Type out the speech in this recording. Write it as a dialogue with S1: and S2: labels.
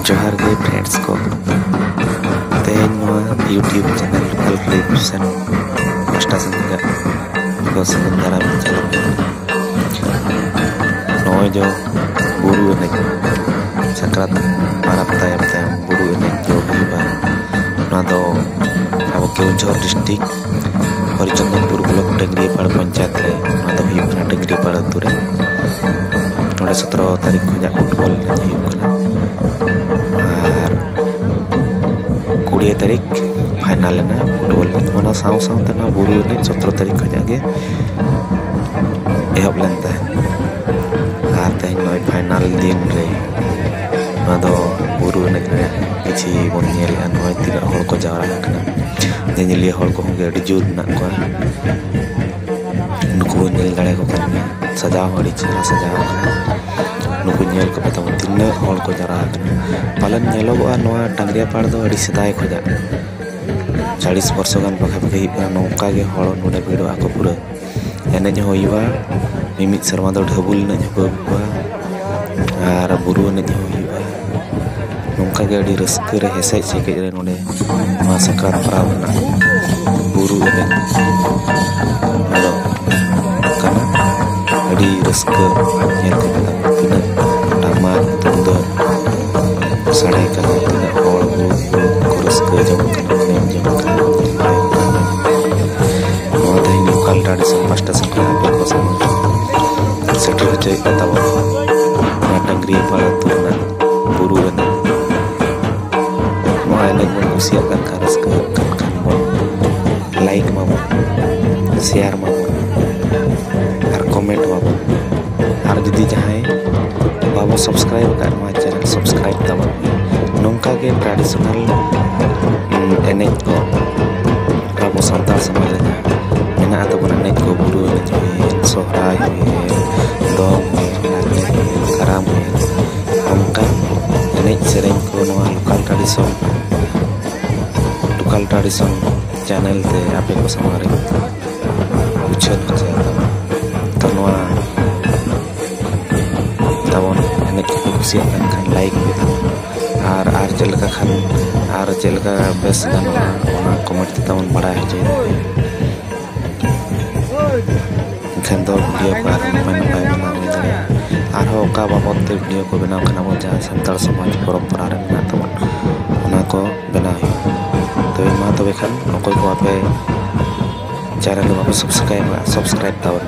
S1: जोहार गे फ्रेंड्स को तेज YouTube channel local clips and पास्टा संगा को संगंदारा में चला नॉय जो बुरु ने सक्रात पारप तायम बुरु ने जो हुआ ना तो अब केवंझर डिस्ट्रिक्ट और चंदनपुर ब्लॉक टेंगरीपाड़ पंचायत रे ना तो हुई टेंगरीपाड़ अतु रे 17 तारीख खुजा फुटबॉल और 20 तारीख फाइनल ना फुटबॉल होना साव साव तना बुरु ने 17 तारीख खुजा गे एहब लेनता और तेन नय फाइनल दिन रे ना दो बुरु ने किछि बन नेल नय तिना हर को जावरा कना नेलिया हर को होगे अडी जोर ना को नुकु नेल दाड़े को करने सजाव हड़ी चेहरा सजाव नुकु नेल को पता तीन हर को जरा पालन नेलोगा नोआ टांगरियापाड़ दो अड़ी सदाय खोजा 40 वर्ष गान पाखे पाखे हिपा नौका गे हड़ नोडे भिड़ो आको पूरा एनेज होइबा मिमित शर्मा दो ढबुल ने जबुआ आर बुरु ने होइबा नौका गे अड़ी रस्के रे हेसाई सेके रे नोडे मा सक्रात पराव ना बुरु ने आदो kana अड़ी रस्के नेल को पता तीना टामा तुंद साड़े कना तीना हड़ को रस्के जम कना नेम जम कना नोआ दही लोकल ट्रेडिशन पास्टा संगा पे को सम सेटर होचै पता ना टांगरियापाड़ तुना बुरु ने नोआ एने को कुसिया kan रस्के kan bon लाइक मामो शेयर मामो कमेंट बाबो और जुदी जहां बाबो सब्सक्राइब कर मा चैनल सब्सक्राइब तब नौका के ट्रेडिशनल एने को बाबो संताल समाज रे मेना तो बन एने को बुरु एने सोहराय दम कराम नौका एने सेरेन को नवा लोकल ट्रेडिशन चैनल ते आपे को समारे उछल तबन एने कुसिया खान लाइक और चलका खान और चलका बेस गाना कमेंट तबन बड़ा है खान दो वीडियो को और ओका बाबत ते वीडियो को बनाव खाना मो जहां संताल समाज परंपरा रे मेना तबन ओना को बनाव तो मा तबे खान अकोय को आपे चैनल को सब्सक्राइब तबन